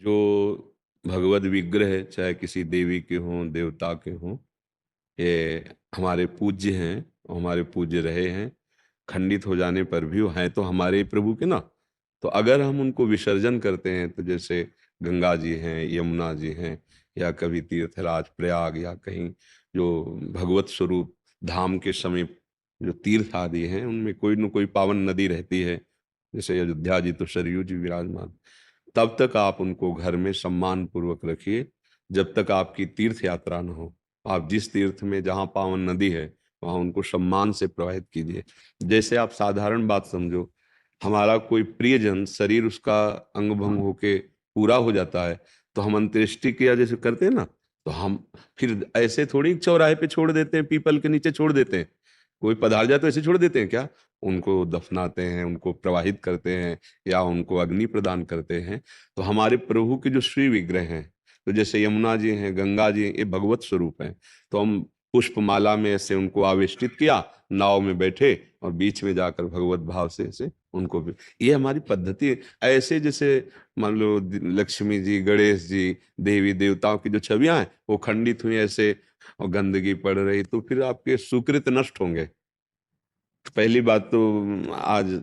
जो भगवत विग्रह चाहे किसी देवी के हों देवता के हों, ये हमारे पूज्य हैं और हमारे पूज्य रहे हैं। खंडित हो जाने पर भी वो हैं तो हमारे ही प्रभु के ना। तो अगर हम उनको विसर्जन करते हैं तो जैसे गंगा जी हैं, यमुना जी हैं, या कभी तीर्थराज प्रयाग या कहीं जो भगवत स्वरूप धाम के समीप जो तीर्थ आदि हैं उनमें कोई न कोई पावन नदी रहती है। जैसे अयोध्या जी तो सरयू जी विराजमान। तब तक आप उनको घर में सम्मान पूर्वक रखिए जब तक आपकी तीर्थ यात्रा न हो। आप जिस तीर्थ में जहाँ पावन नदी है वहां उनको सम्मान से प्रवाहित कीजिए। जैसे आप साधारण बात समझो, हमारा कोई प्रियजन शरीर उसका अंग भंग होके पूरा हो जाता है तो हम अंत्येष्टि क्रिया जैसे करते हैं ना, तो हम फिर ऐसे थोड़ी चौराहे पे छोड़ देते हैं, पीपल के नीचे छोड़ देते हैं। कोई पधार जाए तो ऐसे छोड़ देते हैं क्या? उनको दफनाते हैं, उनको प्रवाहित करते हैं या उनको अग्नि प्रदान करते हैं। तो हमारे प्रभु के जो श्री विग्रह हैं, तो जैसे यमुना जी हैं, गंगा जी हैं, ये भगवत स्वरूप हैं। तो हम पुष्पमाला में ऐसे उनको आवेष्टित किया, नाव में बैठे और बीच में जाकर भगवत भाव से ऐसे उनको भी, ये हमारी पद्धति है। ऐसे जैसे मान लो लक्ष्मी जी, गणेश जी, देवी देवताओं की जो छवियां हैं वो खंडित हुई ऐसे और गंदगी पड़ रही, तो फिर आपके सुकृत नष्ट होंगे। पहली बात तो आज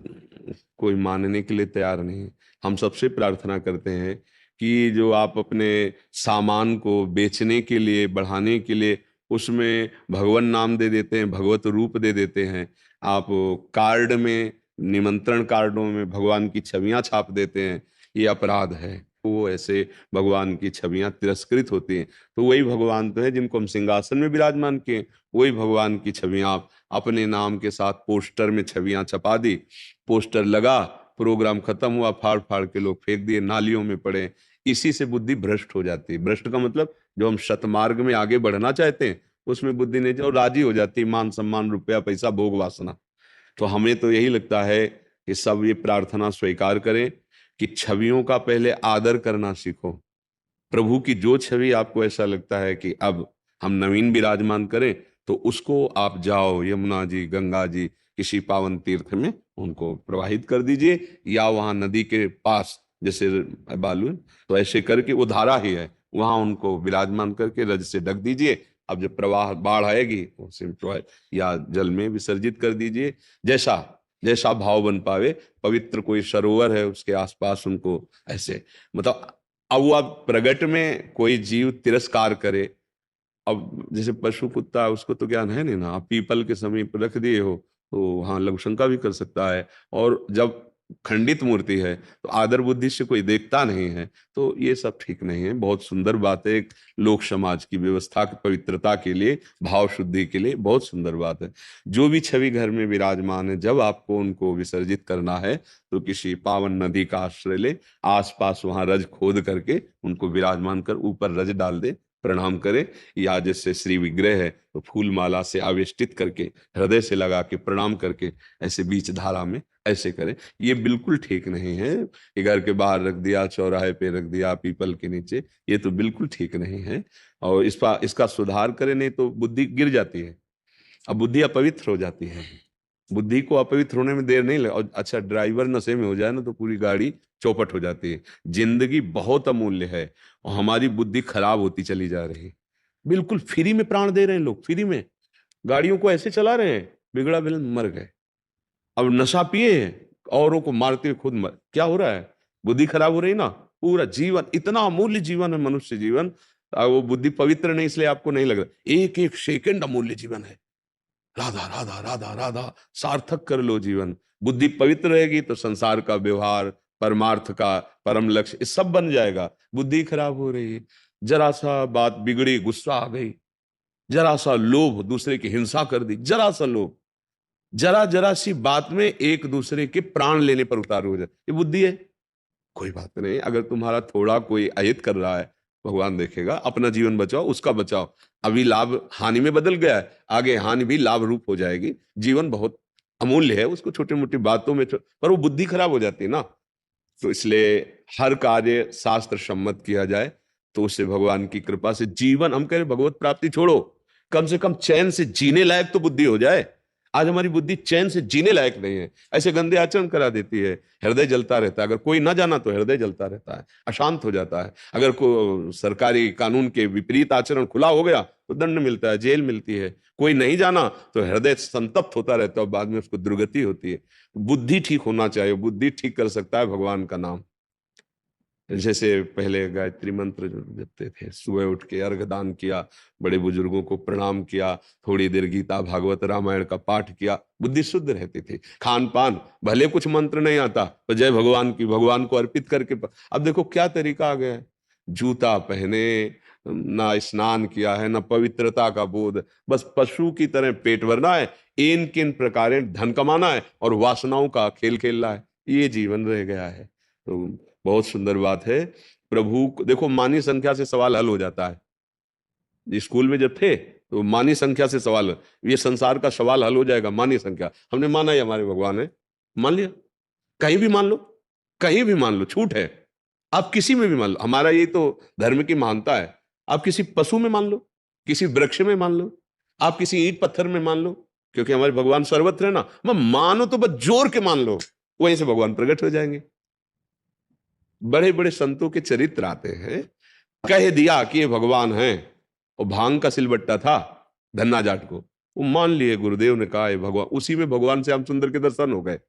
कोई मानने के लिए तैयार नहीं। हम सबसे प्रार्थना करते हैं कि जो आप अपने सामान को बेचने के लिए, बढ़ाने के लिए उसमें भगवान नाम दे देते हैं, भगवत रूप दे देते हैं। आप कार्ड में, निमंत्रण कार्डों में भगवान की छवियां छाप देते हैं, ये अपराध है। वो ऐसे भगवान की छवियां तिरस्कृत होती हैं। तो वही भगवान तो है जिनको हम सिंहासन में विराजमान किए, वही भगवान की छवियां अपने नाम के साथ पोस्टर में छवियां छपा दी। पोस्टर लगा, प्रोग्राम खत्म हुआ, फाड़ फाड़ के लोग फेंक दिए, नालियों में पड़े। इसी से बुद्धि भ्रष्ट हो जाती है। भ्रष्ट का मतलब जो हम सतमार्ग में आगे बढ़ना चाहते हैं उसमें बुद्धि नहीं और राजी हो जाती है, मान सम्मान, रुपया पैसा, भोग वासना। तो हमें तो यही लगता है कि सब ये प्रार्थना स्वीकार करें कि छवियों का पहले आदर करना सीखो। प्रभु की जो छवि आपको ऐसा लगता है कि अब हम नवीन विराजमान करें, तो उसको आप जाओ यमुना जी, गंगा जी, किसी पावन तीर्थ में उनको प्रवाहित कर दीजिए, या वहां नदी के पास जैसे बालू है, तो ऐसे करके वो धारा ही है, वहां उनको विराजमान करके रज से ढक दीजिए। अब जब प्रवाह बाढ़ आएगी तो उसे या जल में विसर्जित कर दीजिए। जैसा जैसा भाव बन पावे। पवित्र कोई सरोवर है उसके आसपास उनको ऐसे, मतलब अब वो अब प्रगट में कोई जीव तिरस्कार करे। अब जैसे पशु कुत्ता, उसको तो ज्ञान है नहीं ना, आप पीपल के समीप रख दिए हो तो वहां लघु शंका भी कर सकता है। और जब खंडित मूर्ति है तो आदर बुद्धि से कोई देखता नहीं है। तो ये सब ठीक नहीं है। बहुत सुंदर बात है, एक लोक समाज की व्यवस्था की पवित्रता के लिए, भाव शुद्धि के लिए बहुत सुंदर बात है। जो भी छवि घर में विराजमान है, जब आपको उनको विसर्जित करना है तो किसी पावन नदी का आश्रय ले, आसपास वहां रज खोद करके उनको विराजमान कर ऊपर रज डाल दे, प्रणाम करे। या जैसे श्री विग्रह है तो फूल माला से आवेष्टित करके हृदय से लगा के प्रणाम करके ऐसे बीच धारा में ऐसे करें। ये बिल्कुल ठीक नहीं है कि घर के बाहर रख दिया, चौराहे पे रख दिया, पीपल के नीचे, ये तो बिल्कुल ठीक नहीं है। और इसका सुधार करें, नहीं तो बुद्धि गिर जाती है। अब बुद्धि अपवित्र हो जाती है। बुद्धि को अपवित्र होने में देर नहीं लगे। और अच्छा, ड्राइवर नशे में हो जाए ना तो पूरी गाड़ी चौपट हो जाती है। जिंदगी बहुत अमूल्य है और हमारी बुद्धि खराब होती चली जा रही है। बिल्कुल फ्री में प्राण दे रहे हैं लोग, फ्री में गाड़ियों को ऐसे चला रहे हैं, बिगड़ा बिगड़ मर गए। अब नशा पिए हैं, औरों को मारते हुए खुद मर, क्या हो रहा है? बुद्धि खराब हो रही ना। पूरा जीवन, इतना अमूल्य जीवन है मनुष्य जीवन। वो बुद्धि पवित्र नहीं इसलिए आपको नहीं लग रहा, एक एक सेकंड अमूल्य जीवन है। राधा राधा राधा राधा, सार्थक कर लो जीवन। बुद्धि पवित्र रहेगी तो संसार का व्यवहार, परमार्थ का परम लक्ष्य, ये सब बन जाएगा। बुद्धि खराब हो रही है, जरा सा बात बिगड़ी, गुस्सा आ गई, जरा सा लोभ, दूसरे की हिंसा कर दी, जरा सा लोभ, जरा जरा सी बात में एक दूसरे के प्राण लेने पर उतारू हो जाए, ये बुद्धि है। कोई बात नहीं, अगर तुम्हारा थोड़ा कोई अहित कर रहा है, भगवान देखेगा। अपना जीवन बचाओ, उसका बचाओ। अभी लाभ हानि में बदल गया है, आगे हानि भी लाभ रूप हो जाएगी। जीवन बहुत अमूल्य है, उसको छोटी मोटी बातों में पर वो बुद्धि खराब हो जाती है ना। तो इसलिए हर कार्य शास्त्र सम्मत किया जाए, तो उससे भगवान की कृपा से जीवन, हम कह रहे भगवत प्राप्ति छोड़ो, कम से कम चैन से जीने लायक तो बुद्धि हो जाए। आज हमारी बुद्धि चैन से जीने लायक नहीं है, ऐसे गंदे आचरण करा देती है। हृदय जलता रहता है, अगर कोई ना जाना तो हृदय जलता रहता है, अशांत हो जाता है। अगर को सरकारी कानून के विपरीत आचरण खुला हो गया तो दंड मिलता है, जेल मिलती है। कोई नहीं जाना तो हृदय संतप्त होता रहता है और बाद में उसको दुर्गति होती है। बुद्धि ठीक होना चाहिए, बुद्धि ठीक कर सकता है भगवान का नाम। जैसे पहले गायत्री मंत्र जपते थे, सुबह उठ के अर्घ दान किया, बड़े बुजुर्गों को प्रणाम किया, थोड़ी देर गीता भागवत रामायण का पाठ किया, बुद्धि शुद्ध रहती थी। खान पान भले कुछ मंत्र नहीं आता तो जय भगवान की, भगवान को अर्पित करके। अब देखो क्या तरीका आ गया है, जूता पहने, ना स्नान किया है, ना पवित्रता का बोध, बस पशु की तरह पेट भरना है, इन किन प्रकार धन कमाना है और वासनाओं का खेल खेलना है, ये जीवन रह गया है। तो बहुत सुंदर बात है। प्रभु देखो, मानी संख्या से सवाल हल हो जाता है। स्कूल में जब थे तो मानी संख्या से सवाल, ये संसार का सवाल हल हो जाएगा, मानी संख्या। हमने माना ही हमारे भगवान है, मान लिया। कहीं भी मान लो, कहीं भी मान लो, छूट है। आप किसी में भी मान लो, हमारा ये तो धर्म की महानता है। आप किसी पशु में मान लो, किसी वृक्ष में मान लो, आप किसी ईंट पत्थर में मान लो, क्योंकि हमारे भगवान सर्वत्र है ना। मानो तो बस जोर के मान लो, वहीं से भगवान प्रकट हो जाएंगे। बड़े बड़े संतों के चरित्र आते हैं, कह दिया कि ये भगवान है, और भांग का सिलबट्टा था धन्ना जाट को, वो मान लिए, गुरुदेव ने कहा ये भगवान, उसी में भगवान श्याम सुंदर के दर्शन हो गए।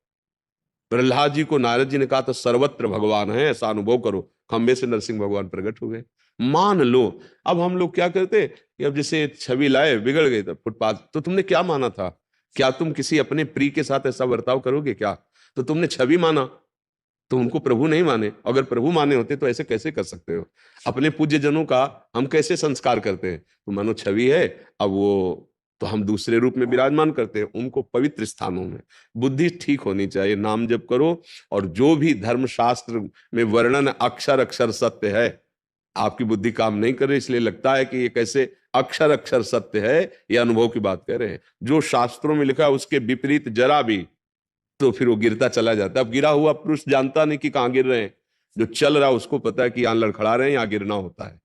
प्रहलाद जी को नारद जी ने कहा था सर्वत्र भगवान है, ऐसा अनुभव करो, खंबे से नरसिंह भगवान प्रकट हो गए। मान लो। अब हम लोग क्या करते कि अब जैसे छवि लाए, बिगड़ गई तो फुटपाथ, तो तुमने क्या माना था? क्या तुम किसी अपने प्रिय के साथ ऐसा बर्ताव करोगे क्या? तो तुमने छवि माना, तो उनको प्रभु नहीं माने। अगर प्रभु माने होते तो ऐसे कैसे कर सकते हो? अपने पूज्य जनों का हम कैसे संस्कार करते हैं? तो मानो छवि है, अब वो तो हम दूसरे रूप में विराजमान करते हैं उनको पवित्र स्थानों में। बुद्धि ठीक होनी चाहिए, नाम जप करो, और जो भी धर्मशास्त्र में वर्णन अक्षर अक्षर सत्य है, आपकी बुद्धि काम नहीं कर रही, इसलिए लगता है कि ये कैसे अक्षर अक्षर सत्य है, ये अनुभव की बात कर रहे हैं। जो शास्त्रों में लिखा है उसके विपरीत जरा भी, तो फिर वो गिरता चला जाता है। अब गिरा हुआ पुरुष जानता नहीं कि कहां गिर रहे हैं, जो चल रहा है उसको पता है कि यहां लड़खड़ा रहे हैं, यहां गिरना होता है।